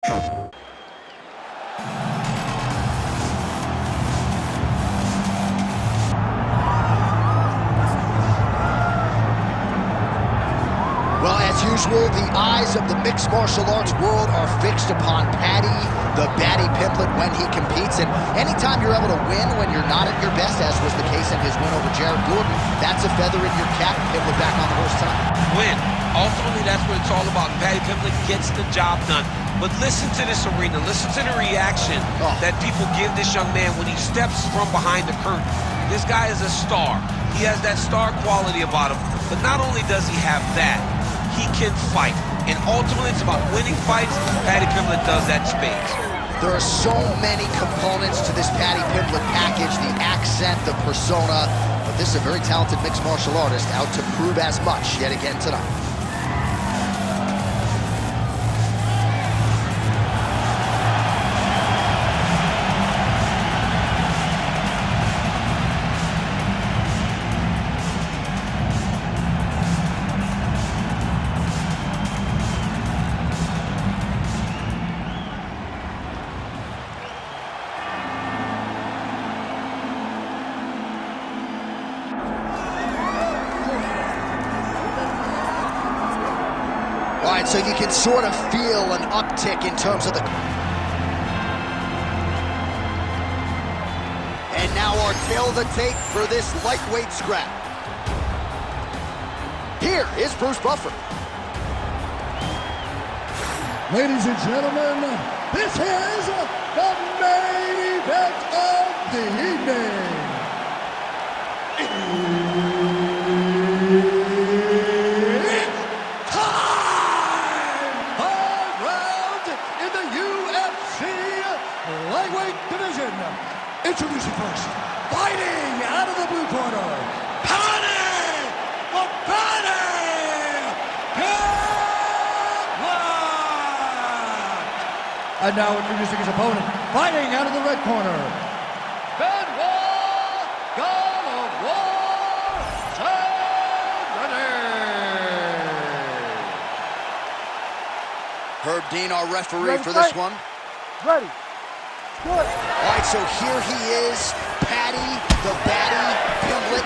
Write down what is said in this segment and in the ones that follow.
Well, as usual, the eyes of the mixed martial arts world are fixed upon Paddy, the Baddy Pimblet, when he competes. And anytime you're able to win when you're not at your best, as was the case in his win over Jared Gordon, that's a feather in your cap. Pimblet back on the horse tonight. Win. Ultimately, that's what it's all about. Paddy Pimblet gets the job done. But listen to this arena. Listen to the reaction that people give this young man when he steps from behind the curtain. This guy is a star. He has that star quality about him. But not only does he have that, he can fight. And ultimately, it's about winning fights. Paddy Pimblet does that in spades. There are so many components to this Paddy Pimblet package, the accent, the persona. But this is a very talented mixed martial artist out to prove as much yet again tonight. All right, so you can sort of feel an uptick in terms of the... And now our tail of the tape for this lightweight scrap. Here is Bruce Buffer. Ladies and gentlemen, this is the main event of the evening. Introducing first, fighting out of the blue corner, PADDY PIMBLETT! And now introducing his opponent, fighting out of the red corner, Benoit Herb Dean, our referee for this one. Ready. Good. All right, so here he is, Paddy, the Baddy Pimblet.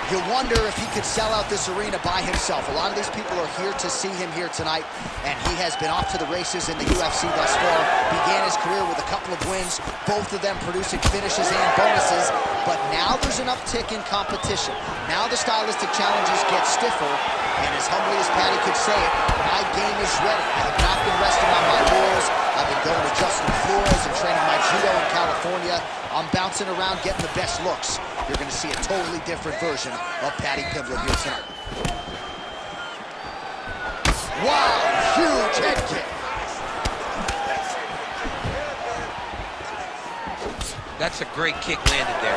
You wonder if he could sell out this arena by himself. A lot of these people are here to see him here tonight, and he has been off to the races in the UFC thus far. Began his career with a couple of wins, both of them producing finishes and bonuses, but now there's an uptick in competition. Now the stylistic challenges get stiffer, and as humbly as Paddy could say it, my game is ready. I have not been resting on my laurels. I've been going to Justin Flores and training my judo in California. I'm bouncing around getting the best looks. You're going to see a totally different version of Paddy Pimblet here tonight. Wow, huge head kick. That's a great kick landed there.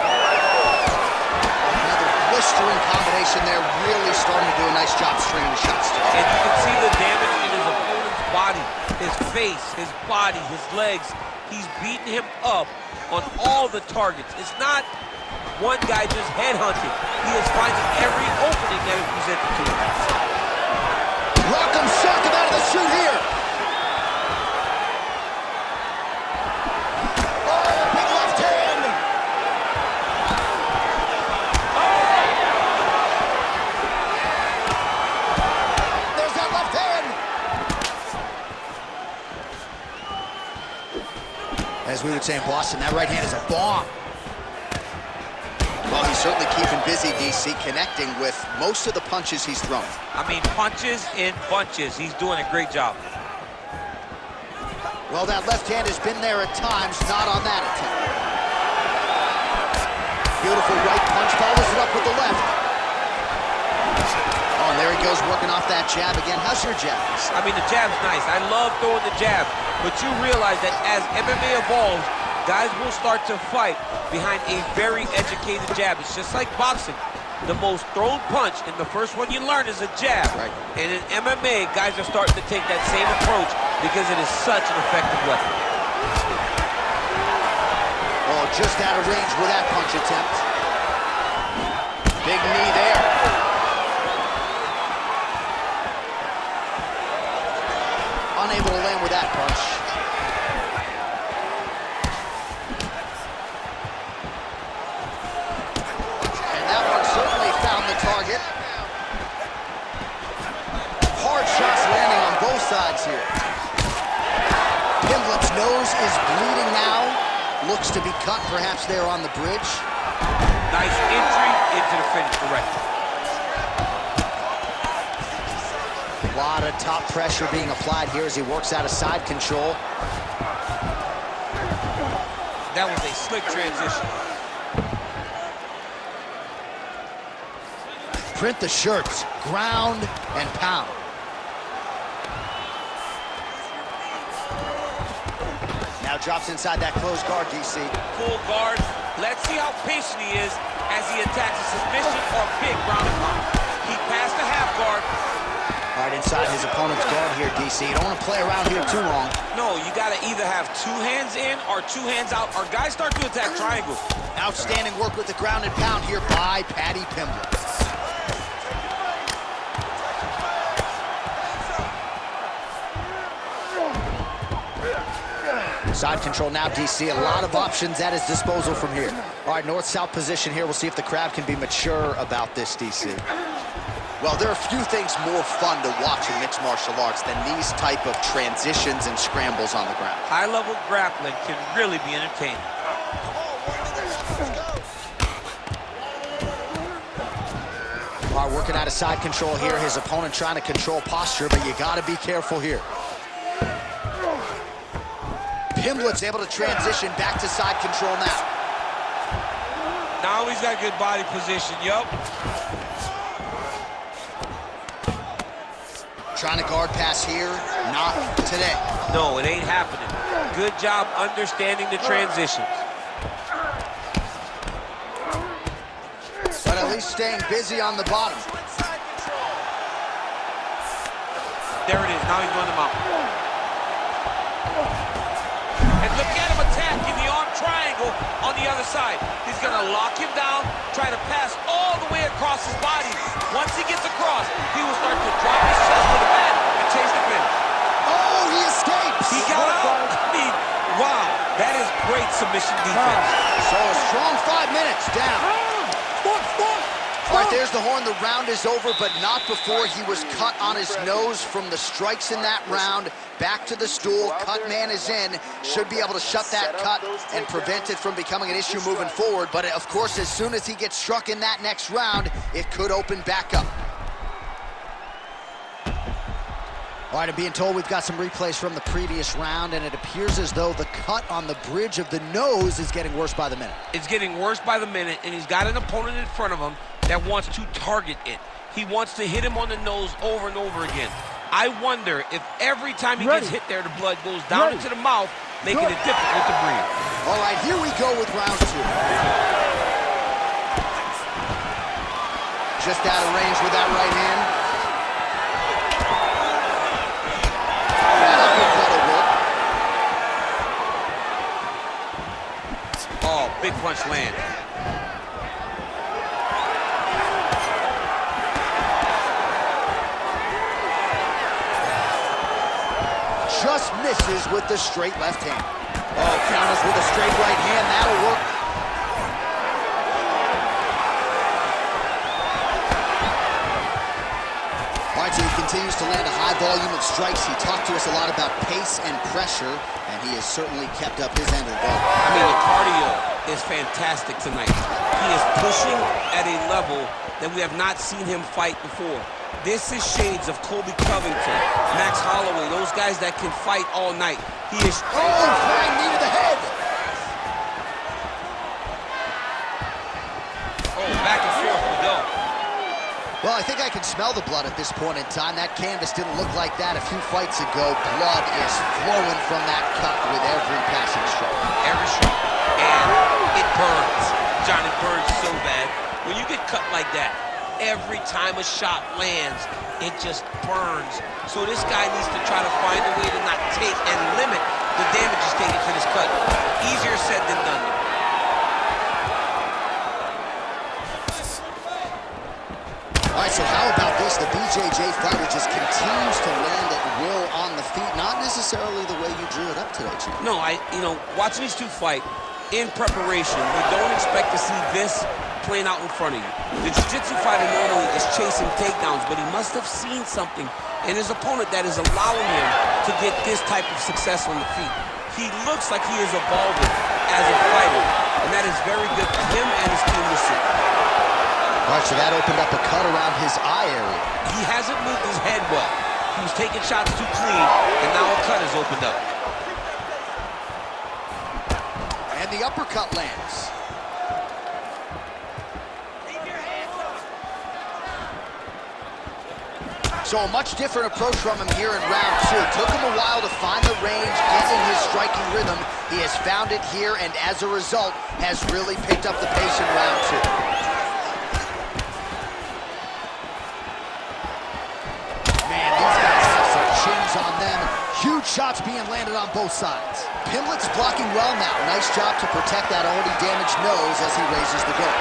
Another blistering combination there, really starting to do a nice job stringing the shots together. And you can see the damage in his opponent's body, his face, his body, his legs. He's beating him up on all the targets. It's not one guy just headhunting. He is finding every opening that is presented to him. Rock'em sock him out of the chute here. Oh, big left hand. There's that left hand. As we would say in Boston, that right hand is a bomb. Well, he's certainly keeping busy, DC, connecting with most of the punches he's thrown. I mean, punches in bunches. He's doing a great job. Well, that left hand has been there at times, not on that attempt. Beautiful right punch, follows it up with the left. Oh, and there he goes, working off that jab again. How's your jab? I mean, the jab's nice. I love throwing the jab, but you realize that as MMA evolves, guys will start to fight behind a very educated jab. It's just like boxing. The most thrown punch, and the first one you learn is a jab. Right. And in MMA, guys are starting to take that same approach because it is such an effective weapon. Oh, just out of range with that punch attempt. Big knee there. Unable to land with that punch. looks to be cut perhaps there on the bridge. Nice entry into the finish, correct. A lot of top pressure being applied here as he works out of side control. That was a slick transition. Print the shirts, ground and pound. Now drops inside that closed guard, DC. Full guard. Let's see how patient he is as he attacks a submission or big ground and pound. He passed the half guard. All right, inside his opponent's guard here, DC. You don't want to play around here too long. No, you got to either have 2 hands in or 2 hands out, or guys start to attack triangle. Outstanding work with the ground and pound here by Paddy Pimblett. Side control now, DC. A lot of options at his disposal from here. All right, north-south position here. We'll see if the crowd can be mature about this, DC. Well, there are few things more fun to watch in mixed martial arts than these type of transitions and scrambles on the ground. High-level grappling can really be entertaining. All right, working out of side control here. His opponent trying to control posture, but you got to be careful here. Pimblett's able to transition back to side control now. Now he's got good body position, yup. Trying to guard pass here, not today. No, it ain't happening. Good job understanding the transitions. But at least staying busy on the bottom. There it is, now he's going to mount. And look at him attacking the arm triangle on the other side. He's gonna lock him down, try to pass all the way across his body. Once he gets across, he will start to drop his chest to the mat and chase the finish. Oh, he escapes! He got out. I mean, wow, that is great submission defense. So a strong 5 minutes down. All right, there's the horn. The round is over, but not before he was cut on his nose from the strikes in that round. Back to the stool. Cut man is in. Should be able to shut that cut and prevent it from becoming an issue moving forward. But, of course, as soon as he gets struck in that next round, it could open back up. All right, I'm being told we've got some replays from the previous round, and it appears as though the cut on the bridge of the nose is getting worse by the minute. It's getting worse by the minute, and he's got an opponent in front of him that wants to target it. He wants to hit him on the nose over and over again. I wonder if every time he gets hit there, the blood goes down into the mouth, making it difficult to breathe. All right, here we go with round 2. Just out of range with that right hand. Oh, big punch land. Just misses with the straight left hand. Oh, counters with a straight right hand. That'll work. All right, so he continues to land a high volume of strikes. He talked to us a lot about pace and pressure, and he has certainly kept up his end of the ball. I mean, the cardio is fantastic tonight. He is pushing at a level that we have not seen him fight before. This is shades of Colby Covington, Max Holloway, those guys that can fight all night. He is... Oh, flying knee to the head! Oh, back and forth we go. Well, I think I can smell the blood at this point in time. That canvas didn't look like that a few fights ago. Blood is flowing from that cut with every passing stroke. Every stroke. And it burns. John, it burns so bad. When you get cut like that, every time a shot lands, it just burns. So this guy needs to try to find a way to not take and limit the damage he's taking to this cut. Easier said than done. All right, so how about this? The BJJ fighter just continues to land at will on the feet. Not necessarily the way you drew it up today, Chief. No, watching these two fight in preparation, you don't expect to see this playing out in front of you. The jiu-jitsu fighter normally is chasing takedowns, but he must have seen something in his opponent that is allowing him to get this type of success on the feet. He looks like he is evolving as a fighter, and that is very good for him and his team to see. All right, so that opened up a cut around his eye area. He hasn't moved his head well. He was taking shots too clean, and now a cut has opened up. And the uppercut lands. So a much different approach from him here in round two. Took him a while to find the range, get in his striking rhythm. He has found it here, and as a result, has really picked up the pace in round two. Man, these guys have some chins on them. Huge shots being landed on both sides. Pimblett's blocking well now. Nice job to protect that already damaged nose as he raises the guard.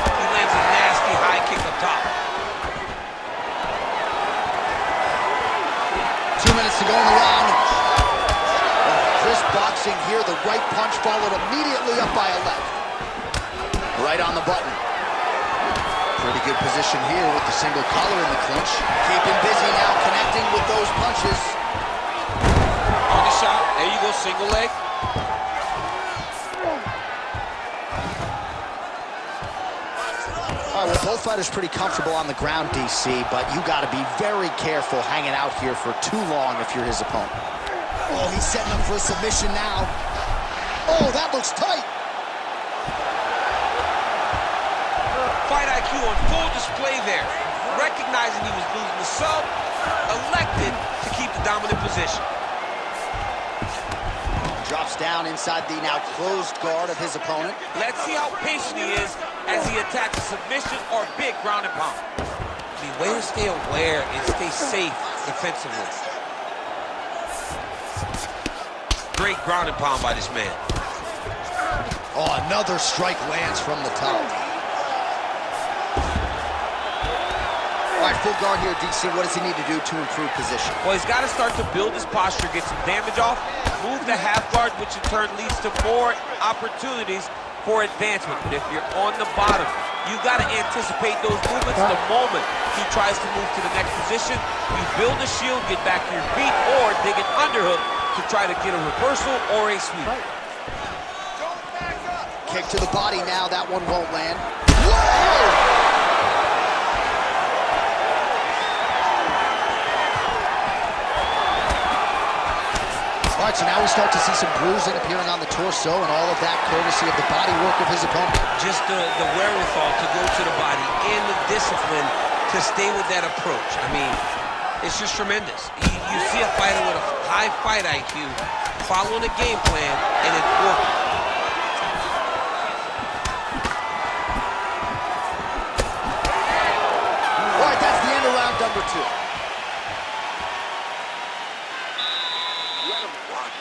He lands a nasty high kick up top. 2 minutes to go in the round. Crisp boxing here. The right punch followed immediately up by a left. Right on the button. Pretty good position here with the single collar in the clinch. Keeping busy now, connecting with those punches. On the shot. There you go, single leg. All right, well, both fighters pretty comfortable on the ground, DC, but you got to be very careful hanging out here for too long if you're his opponent. Oh, he's setting up for a submission now. Oh, that looks tight. Fight IQ on full display there. Recognizing he was losing the sub, elected to keep the dominant position. Drops down inside the now closed guard of his opponent. Let's see how patient he is as he attacks a submission or big ground and pound. The way to stay aware and stay safe defensively. Great ground and pound by this man. Oh, another strike lands from the top. All right, full guard here, DC. What does he need to do to improve position? Well, he's got to start to build his posture, get some damage off, move the half guard, which in turn leads to more opportunities for advancement. But if you're on the bottom, you got to anticipate those movements the moment he tries to move to the next position. You build a shield, get back to your feet, or dig an underhook to try to get a reversal or a sweep. Kick to the body now. That one won't land. Whoa! All right, so now we start to see some bruising appearing on the torso, and all of that courtesy of the body work of his opponent. Just the wherewithal to go to the body and the discipline to stay with that approach. I mean, it's just tremendous. You see a fighter with a high fight IQ following a game plan, and it's working. All right, that's the end of round number two.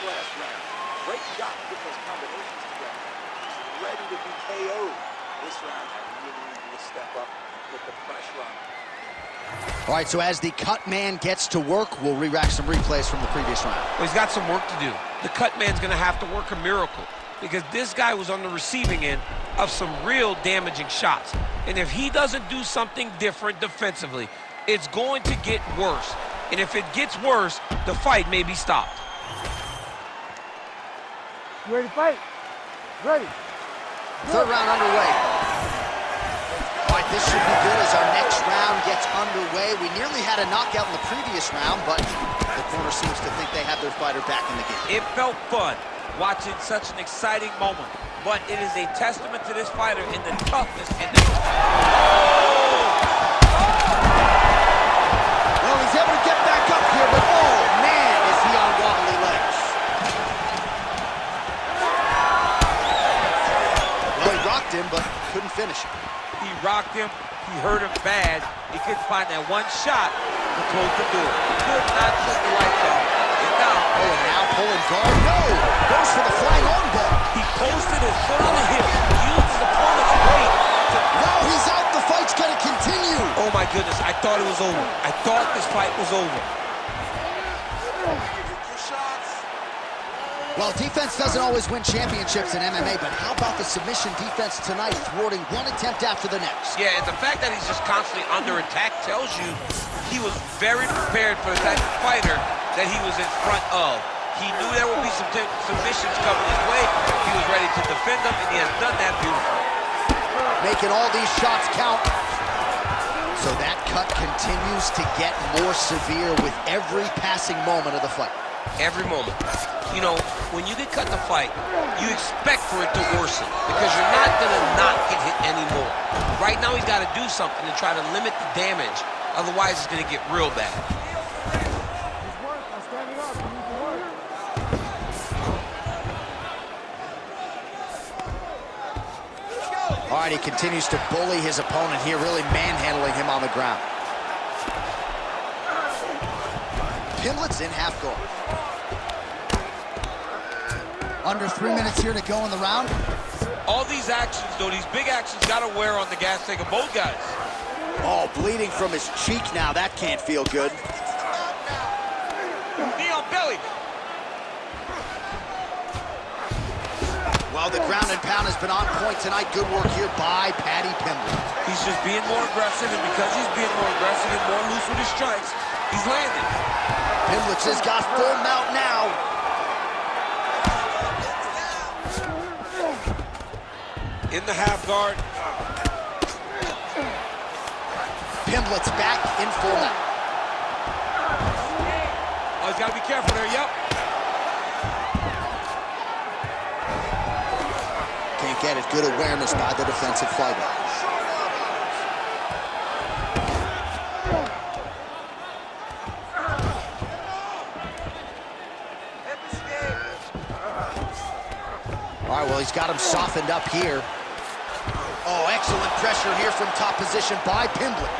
Last round. Great job to get those combinations together. He's ready to be KO'd. This round, I really need to step up and put the pressure on him. All right, so as the cut man gets to work, we'll re-rack some replays from the previous round. Well, he's got some work to do. The cut man's going to have to work a miracle because this guy was on the receiving end of some real damaging shots. And if he doesn't do something different defensively, it's going to get worse. And if it gets worse, the fight may be stopped. You ready to fight? Ready. Third round underway. All right, this should be good as our next round gets underway. We nearly had a knockout in the previous round, but the corner seems to think they have their fighter back in the game. It felt fun watching such an exciting moment, but it is a testament to this fighter in the toughness and the... Well, he's able to get back up here, but oh, man, is he on wobbly legs. Well, he rocked him, but couldn't finish him. He rocked him, he hurt him bad. He couldn't find that one shot to close the door. He could not shut the lights off. And now, oh, and now pulling guard. No! Goes for the flying arm bar. He posted his foot on the hip, used his opponent's weight to... No, he's out. The fight's gonna continue. Oh my goodness, I thought it was over. I thought this fight was over. Well, defense doesn't always win championships in MMA, but how about the submission defense tonight, thwarting one attempt after the next? Yeah, and the fact that he's just constantly under attack tells you he was very prepared for the type of fighter that he was in front of. He knew there would be some submissions coming his way. He was ready to defend them, and he has done that beautifully. Making all these shots count. So that cut continues to get more severe with every passing moment of the fight. Every moment. You know, when you get cut in a fight, you expect for it to worsen because you're not gonna not get hit anymore. Right now, he's got to do something to try to limit the damage. Otherwise, it's gonna get real bad. All right, he continues to bully his opponent here, really manhandling him on the ground. Pimblett's in half guard. Under 3 minutes here to go in the round. All these actions, though, these big actions got to wear on the gas tank of both guys. Oh, bleeding from his cheek now. That can't feel good. Knee on belly. Well, the ground and pound has been on point tonight. Good work here by Paddy Pimblett. He's just being more aggressive, and because he's being more aggressive and more loose with his strikes, he's landing. Pimblett's has got full mount now. In the half guard. Pimblett's back in full mount. Oh, he's got to be careful there, yep. Can't get it. Good awareness by the defensive fighter. All right, well, he's got him softened up here. Oh, excellent pressure here from top position by Pimblett.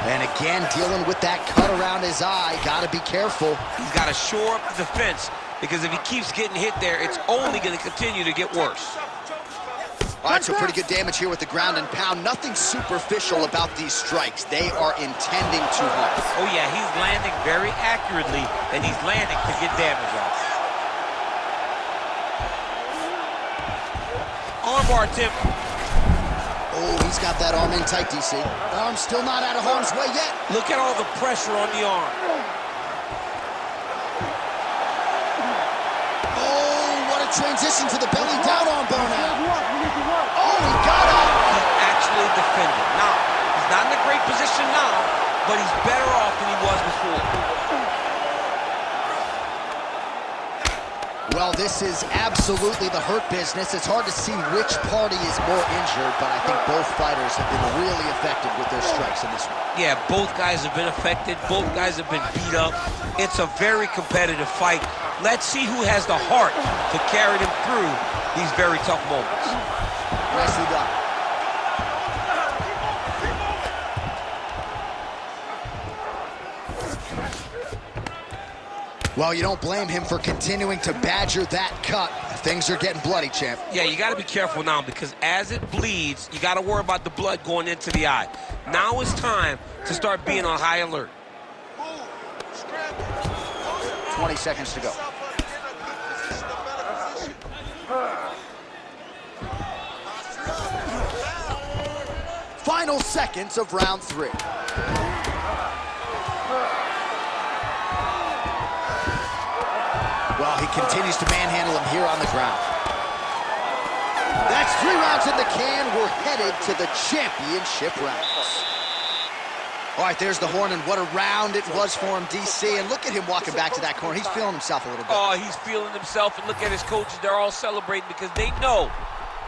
And again, dealing with that cut around his eye. Got to be careful. He's got to shore up the defense, because if he keeps getting hit there, it's only going to continue to get worse. All right, so pretty good damage here with the ground and pound. Nothing superficial about these strikes. They are intending to harm. Oh, yeah, he's landing very accurately, and he's landing to get damage off. Armbar attempt. Oh, he's got that arm in tight, DC. Arm still not out of harm's way yet. Look at all the pressure on the arm. Transition to the belly down on Benoit. Oh, he got up. He actually defended. Now, he's not in a great position now, but he's better off than he was before. Well, this is absolutely the hurt business. It's hard to see which party is more injured, but I think both fighters have been really effective with their strikes in this one. Yeah, both guys have been affected. Both guys have been beat up. It's a very competitive fight. Let's see who has the heart to carry them through these very tough moments. Nicely done. Well, you don't blame him for continuing to badger that cut. Things are getting bloody, champ. Yeah, you got to be careful now, because as it bleeds, you got to worry about the blood going into the eye. Now it's time to start being on high alert. 20 seconds to go. Final seconds of round 3. Well, he continues to manhandle him here on the ground. That's 3 rounds in the can. We're headed to the championship rounds. All right, there's the horn, and what a round it was for him, DC. And look at him walking back to that corner. He's feeling himself a little bit. Oh, he's feeling himself, and look at his coaches. They're all celebrating because they know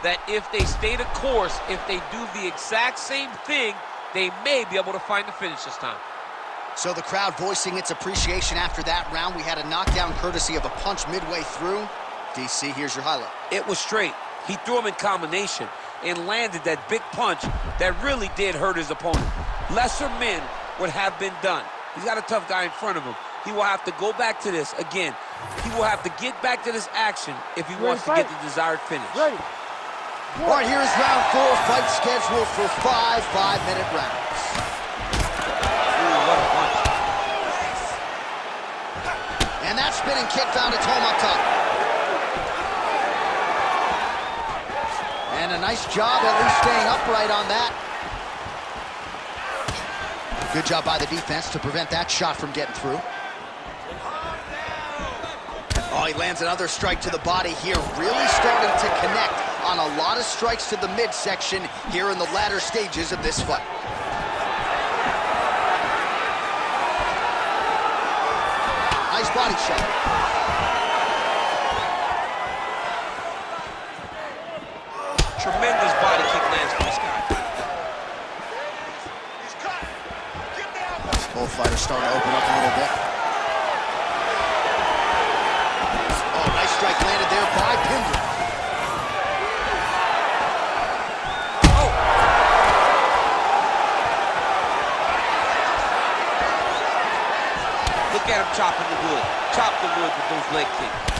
that if they stay the course, if they do the exact same thing, they may be able to find the finish this time. So the crowd voicing its appreciation after that round. We had a knockdown courtesy of a punch midway through. DC, here's your highlight. It was straight. He threw him in combination and landed that big punch that really did hurt his opponent. Lesser men would have been done. He's got a tough guy in front of him. He will have to go back to this again. He will have to get back to this action if he wants to get the desired finish. Ready. All right, here's round 4. Fight scheduled for 5 5-minute rounds. Ooh, what a punch. And that spinning kick found its home up top. And a nice job at least staying upright on that. Good job by the defense to prevent that shot from getting through. Oh, he lands another strike to the body here, really starting to connect on a lot of strikes to the midsection here in the latter stages of this fight. Nice body shot. Tremendous body kick lands from this guy. Both fighters starting to open up a little bit. Oh, nice strike landed there by Pimblett. Oh! Look at him chopping the wood. Chop the wood with those leg kicks.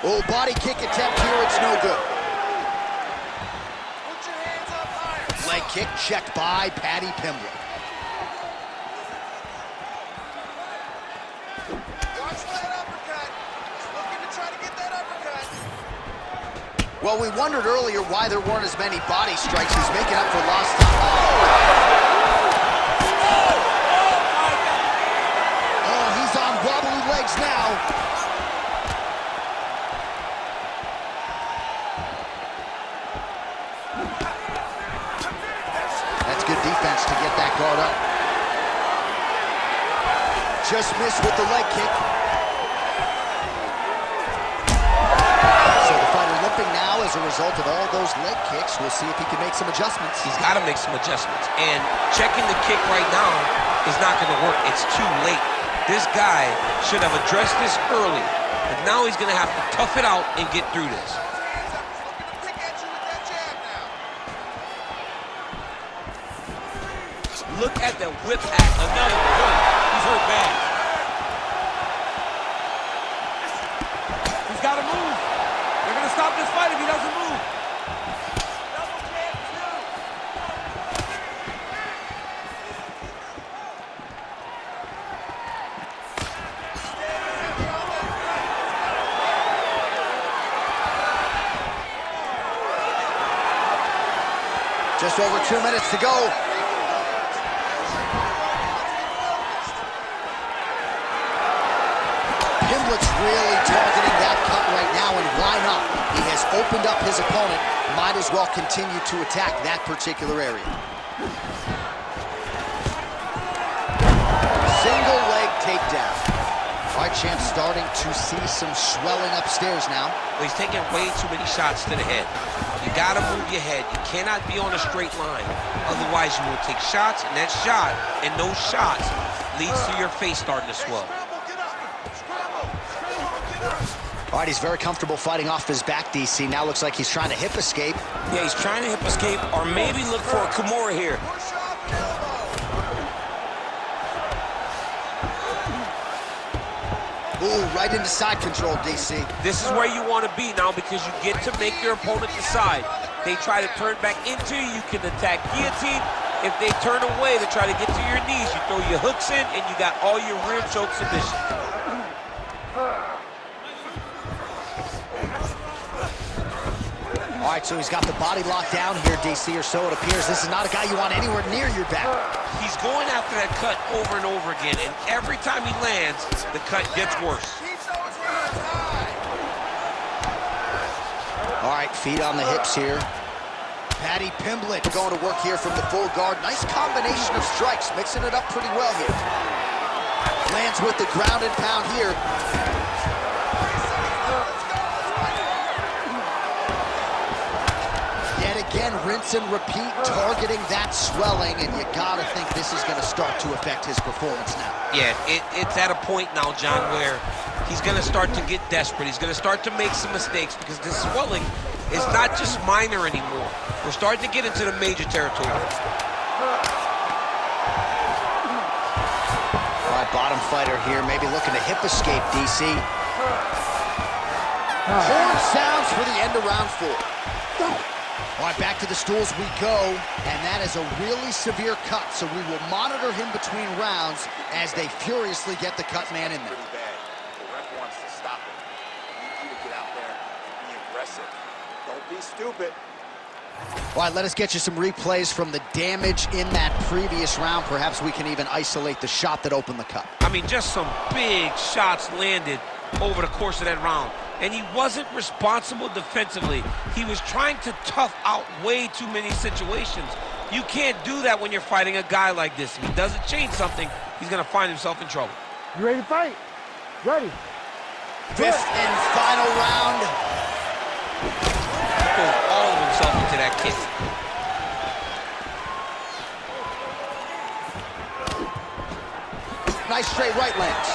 Oh, body kick attempt here, it's no good. Put your hands up higher. Leg kick checked by Paddy Pimblett. Watch that uppercut. He's looking to try to get that uppercut. Well, we wondered earlier why there weren't as many body strikes. He's making up for lost time. Oh, he's on wobbly legs now. That's good defense to get that guard up. Just missed with the leg kick. So the fighter limping now as a result of all those leg kicks. We'll see if he can make some adjustments. He's got to make some adjustments. And checking the kick right now is not going to work. It's too late. This guy should have addressed this early. But now he's going to have to tough it out and get through this. Look at the whip act. Another one. He's hurt bad. He's got to move. They're going to stop this fight if he doesn't move. Double jab, two. Just over 2 minutes to go. Pimblett's really targeting that cut right now, and why not? He has opened up his opponent. Might as well continue to attack that particular area. Single leg takedown. Fight champ starting to see some swelling upstairs now. Well, he's taking way too many shots to the head. You gotta move your head. You cannot be on a straight line. Otherwise, you will take shots, and that shot and those shots leads to your face starting to swell. All right, he's very comfortable fighting off his back, DC. Now looks like he's trying to hip escape. Yeah, he's trying to hip escape or maybe look for a Kimura here. Ooh, right into side control, DC. This is where you want to be now because you get to make your opponent decide. They try to turn back into you, you can attack guillotine. If they turn away to try to get to your knees, you throw your hooks in and you got all your rear choke submissions. All right, so he's got the body locked down here, DC, or so it appears. This is not a guy you want anywhere near your back. He's going after that cut over and over again, and every time he lands, the cut gets worse. All right, feet on the hips here. Paddy Pimblett going to work here from the full guard. Nice combination of strikes, mixing it up pretty well here. Lands with the ground and pound here. Again, rinse and repeat, targeting that swelling, and you gotta think this is gonna start to affect his performance now. Yeah, it's at a point now, John, where he's gonna start to get desperate. He's gonna start to make some mistakes because this swelling is not just minor anymore. We're starting to get into the major territory. All right, bottom fighter here, maybe looking to hip escape, DC. Horn sounds for the end of round 4. All right, back to the stools we go, and that is a really severe cut, so we will monitor him between rounds as they furiously get the cut man in there. Pretty bad. The ref wants to stop it. I need you to get out there and be aggressive. Don't be stupid. All right, let us get you some replays from the damage in that previous round. Perhaps we can even isolate the shot that opened the cut. I mean, just some big shots landed over the course of that round. And he wasn't responsible defensively. He was trying to tough out way too many situations. You can't do that when you're fighting a guy like this. If he doesn't change something, he's going to find himself in trouble. You ready to fight? Ready. Fifth and final round. He goes all of himself into that kick. Nice straight right lands.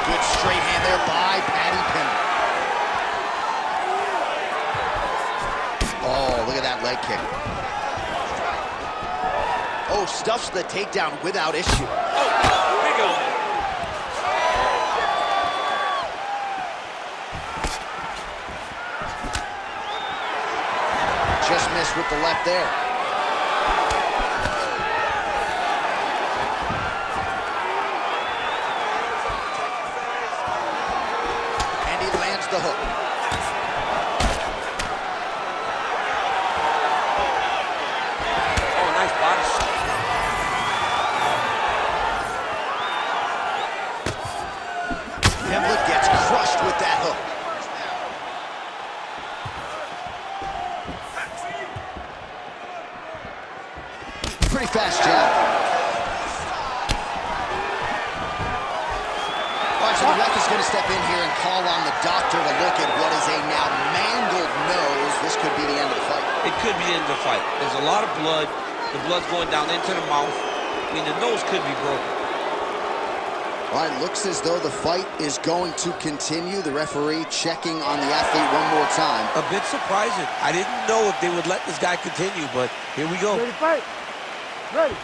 Good straight hand there by Paddy Pimblett. Oh, look at that leg kick. Oh, stuffs the takedown without issue. Oh, big elbow. Just missed with the left there. And he lands the hook. Oh, nice body shot. Pimblett gets crushed with that hook. Pretty fast jab. All right, so the ref is going to step in here and call on the doctor to look at what is a now mangled nose. This could be the end of the fight. It could be the end of the fight. There's a lot of blood. The blood's going down into the mouth. I mean, the nose could be broken. All right, looks as though the fight is going to continue. The referee checking on the athlete one more time. A bit surprising. I didn't know if they would let this guy continue, but here we go. Ready to fight? Ready.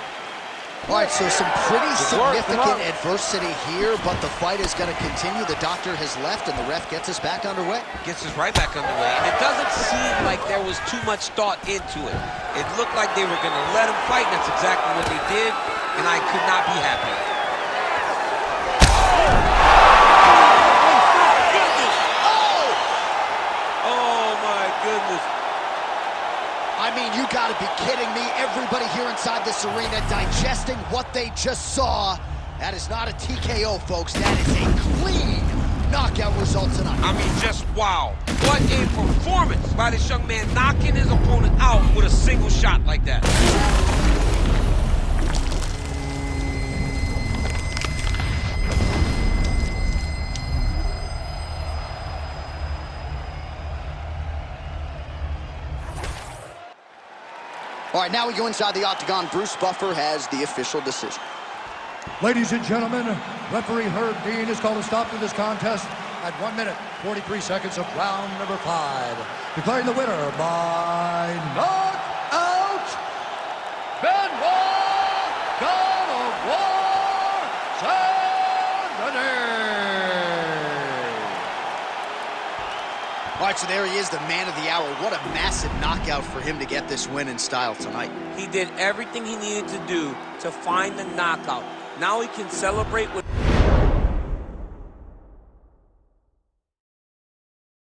All right, so some pretty significant adversity here, but the fight is going to continue. The doctor has left, and the ref gets us back underway. Gets us right back underway, and it doesn't seem like there was too much thought into it. It looked like they were going to let him fight, and that's exactly what they did, and I could not be happier. Oh, my goodness. I mean, you got to be kidding me. Everybody here inside this arena digesting what they just saw. That is not a TKO, folks. That is a clean knockout result tonight. I mean, just wow. What a performance by this young man, knocking his opponent out with a single shot like that. All right, now we go inside the octagon. Bruce Buffer has the official decision. Ladies and gentlemen, referee Herb Dean has called a stop to this contest at 1 minute, 43 seconds of round number 5. Declaring the winner by knockout, Benoit, God of War, Denis. All right, so there he is, the man of the hour. What a massive knockout for him to get this win in style tonight. He did everything he needed to do to find the knockout. Now he can celebrate with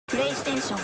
PlayStation